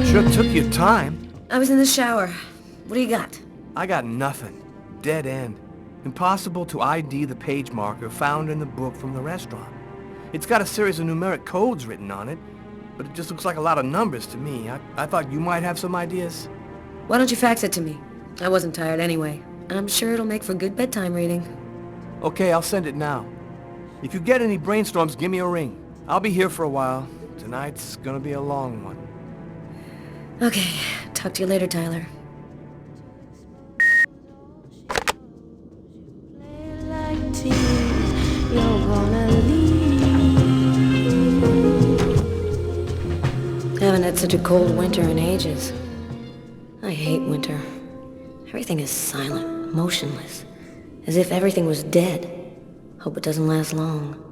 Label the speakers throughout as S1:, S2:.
S1: Sure took your time.
S2: I was in the shower. What do you got?
S1: I got nothing. Dead end. Impossible to ID the page marker found in the book from the restaurant. It's got a series of numeric codes written on it, but it just looks like a lot of numbers to me. I thought you might have some ideas.
S2: Why don't you fax it to me? I wasn't tired anyway. I'm sure it'll make for good bedtime reading.
S1: Okay, I'll send it now. If you get any brainstorms, give me a ring. I'll be here for a while. Tonight's gonna be a long one.
S2: Okay, talk to you later, Tyler. Haven't had such a cold winter in ages. I hate winter. Everything is silent, motionless, as if everything was dead. Hope it doesn't last long.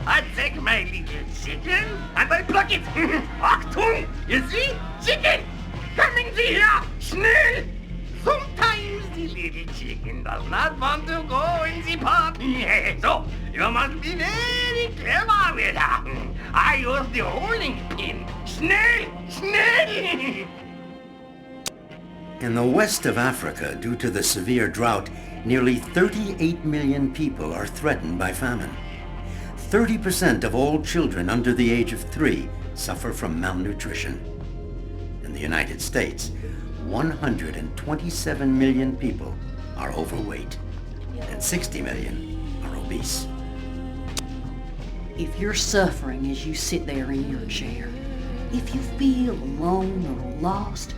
S3: I take my little chicken and I pluck it. Achtung! You see? Chicken! Coming to here! Schnell! Sometimes the little chicken does not want to go in the pot. So, you must be very clever with her. I use the rolling pin. Schnell! Schnell!
S4: In the west of Africa, due to the severe drought, nearly 38 million people are threatened by famine. 30% of all children under the age of 3 suffer from malnutrition. In the United States, 127 million people are overweight, and 60 million are obese.
S5: If you're suffering as you sit there in your chair, if you feel alone or lost,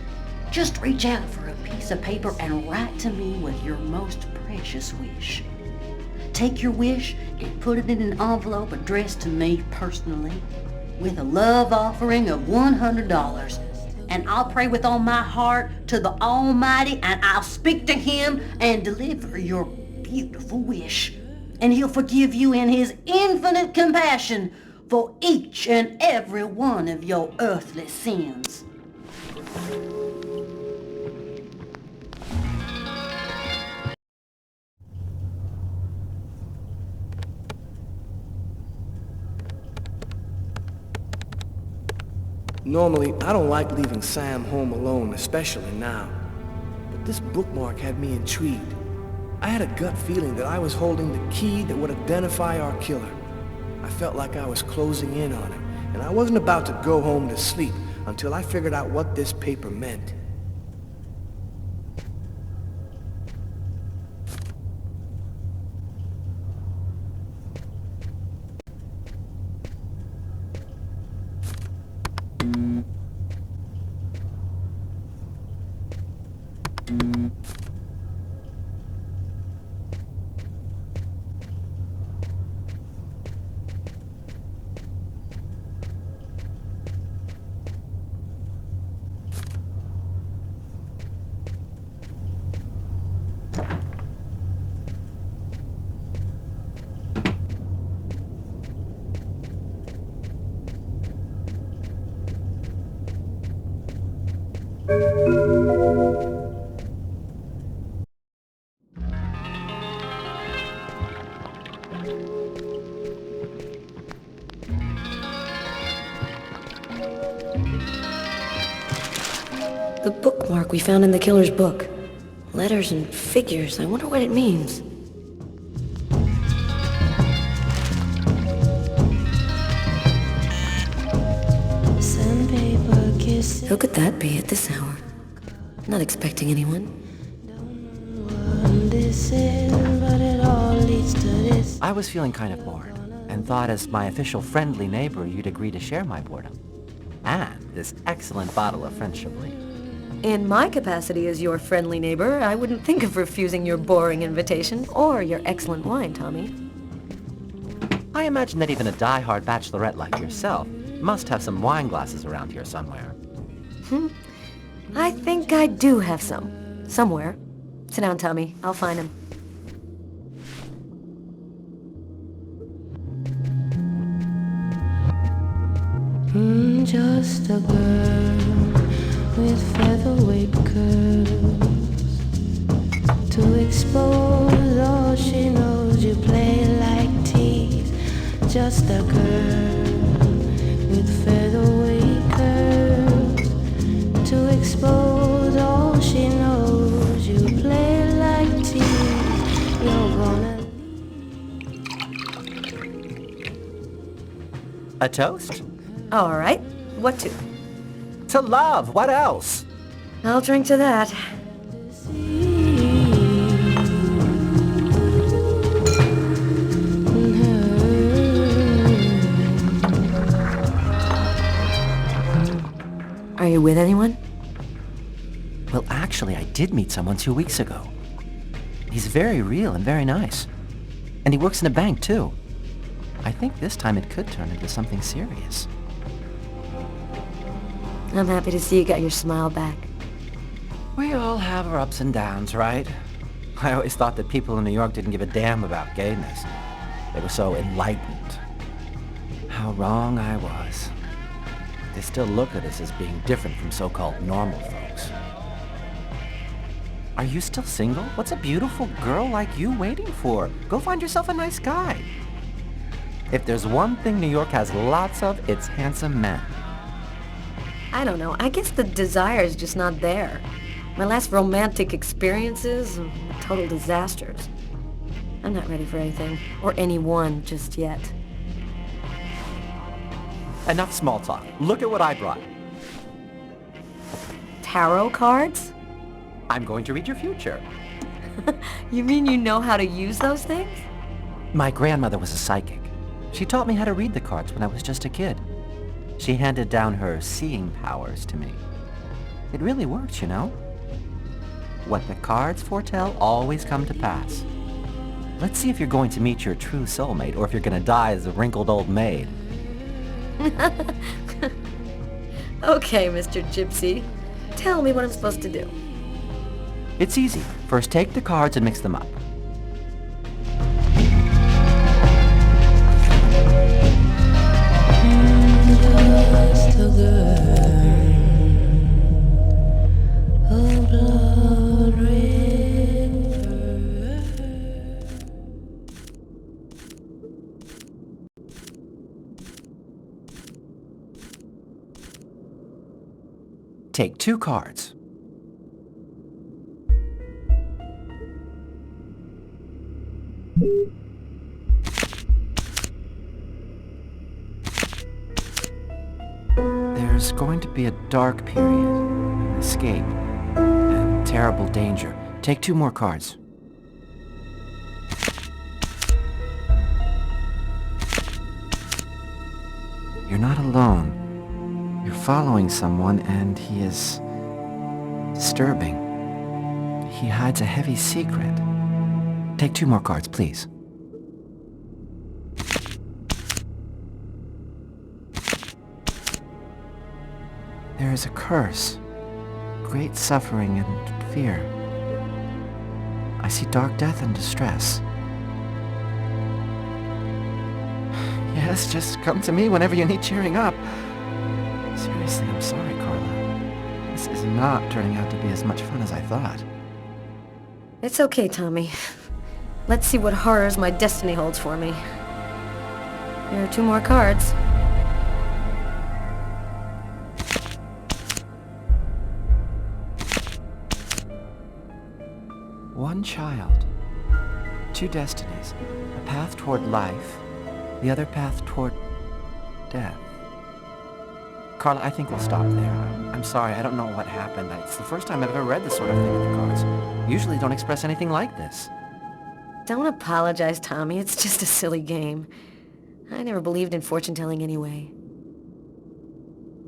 S5: just reach out for a piece of paper and write to me with your most precious wish. Take your wish and put it in an envelope addressed to me personally with a love offering of $100. And I'll pray with all my heart to the Almighty, and I'll speak to Him and deliver your beautiful wish. And He'll forgive you in His infinite compassion for each and every one of your earthly sins.
S1: Normally, I don't like leaving Sam home alone, especially now. But this bookmark had me intrigued. I had a gut feeling that I was holding the key that would identify our killer. I felt like I was closing in on him, and I wasn't about to go home to sleep until I figured out what this paper meant.
S2: The bookmark we found in the killer's book. Letters and figures. I wonder what it means. Who could that be at this hour? Not expecting anyone.
S6: This is, but it all leads to I was feeling kind of bored, and thought as my official friendly neighbor you'd agree to share my boredom. And this excellent bottle of French Chablis.
S2: In my capacity as your friendly neighbor, I wouldn't think of refusing your boring invitation or your excellent wine, Tommy.
S6: I imagine that even a die-hard bachelorette like yourself must have some wine glasses around here somewhere.
S2: I think I do have some. Somewhere. Sit down, Tommy. I'll find him.
S7: Just a girl with featherweight curls to expose all she knows. You play like tease. Just a girl with featherweight curls to expose all she knows. You play like tease. You're gonna.
S6: A toast?
S2: All right. What to?
S6: To love! What else?
S2: I'll drink to that. Are you with anyone?
S6: Well, actually, I did meet someone 2 weeks ago. He's very real and very nice. And he works in a bank, too. I think this time it could turn into something serious.
S2: I'm happy to see you got your smile back.
S6: We all have our ups and downs, right? I always thought that people in New York didn't give a damn about gayness. They were so enlightened. How wrong I was. They still look at us as being different from so-called normal folks. Are you still single? What's a beautiful girl like you waiting for? Go find yourself a nice guy. If there's one thing New York has lots of, it's handsome men.
S2: I don't know. I guess the desire's just not there. My last romantic experiences, total disasters. I'm not ready for anything, or anyone just yet.
S6: Enough small talk. Look at what I brought.
S2: Tarot cards?
S6: I'm going to read your future.
S2: You mean you know how to use those things?
S6: My grandmother was a psychic. She taught me how to read the cards when I was just a kid. She handed down her seeing powers to me. It really works, you know? What the cards foretell always come to pass. Let's see if you're going to meet your true soulmate or if you're going to die as a wrinkled old maid.
S2: Okay, Mr. Gypsy. Tell me what I'm supposed to do.
S6: It's easy. First, take the cards and mix them up.
S7: Just a girl, a blood river.
S6: Take 2 cards. There's going to be a dark period, an escape, and terrible danger. Take 2 more cards. You're not alone. You're following someone, and he is disturbing. He hides a heavy secret. Take 2 more cards, please. There is a curse, great suffering and fear. I see dark death and distress. Yes, just come to me whenever you need cheering up. Seriously, I'm sorry, Carla. This is not turning out to be as much fun as I thought.
S2: It's okay, Tommy. Let's see what horrors my destiny holds for me. Here are 2 more cards.
S6: One child, 2 destinies, a path toward life, the other path toward death. Carla, I think we'll stop there. I'm sorry, I don't know what happened. It's the first time I've ever read this sort of thing in the cards. Usually don't express anything like this.
S2: Don't apologize, Tommy. It's just a silly game. I never believed in fortune-telling anyway.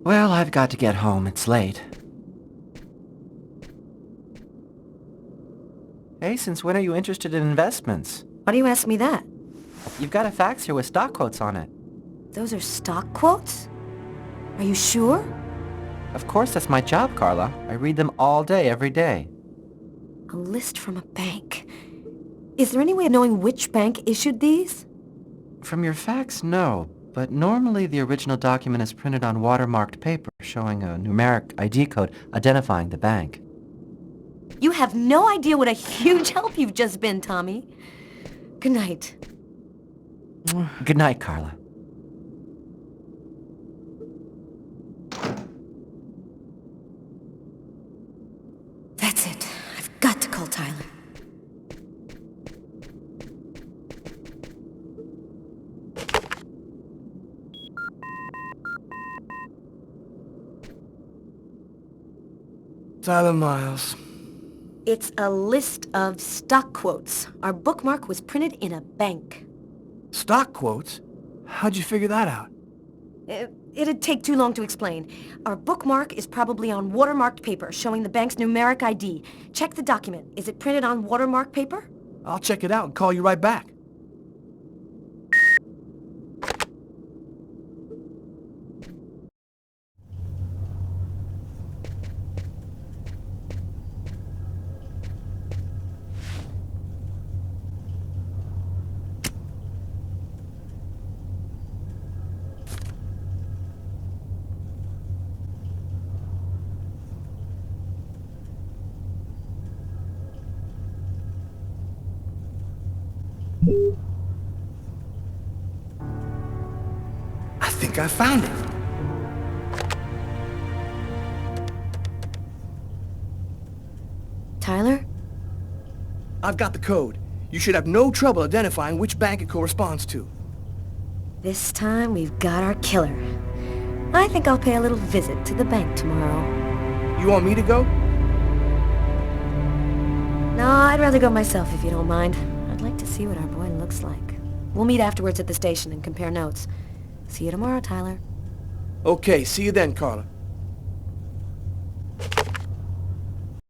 S6: Well, I've got to get home. It's late. Hey, since when are you interested in investments?
S2: Why do you ask me that?
S6: You've got a fax here with stock quotes on it.
S2: Those are stock quotes? Are you sure?
S6: Of course, that's my job, Carla. I read them all day, every day.
S2: A list from a bank. Is there any way of knowing which bank issued these?
S6: From your fax, no. But normally the original document is printed on watermarked paper showing a numeric ID code identifying the bank.
S2: You have no idea what a huge help you've just been, Tommy. Good night.
S6: Good night, Carla.
S2: That's it. I've got to call Tyler.
S1: Tyler Miles.
S2: It's a list of stock quotes. Our bookmark was printed in a bank.
S1: Stock quotes? How'd you figure that out?
S2: It'd take too long to explain. Our bookmark is probably on watermarked paper showing the bank's numeric ID. Check the document. Is it printed on watermarked paper?
S1: I'll check it out and call you right back. I think I found it.
S2: Tyler?
S1: I've got the code. You should have no trouble identifying which bank it corresponds to.
S2: This time we've got our killer. I think I'll pay a little visit to the bank tomorrow.
S1: You want me to go?
S2: No, I'd rather go myself if you don't mind. I'd like to see what our boy looks like. We'll meet afterwards at the station and compare notes. See you tomorrow, Tyler.
S1: Okay, see you then, Carla.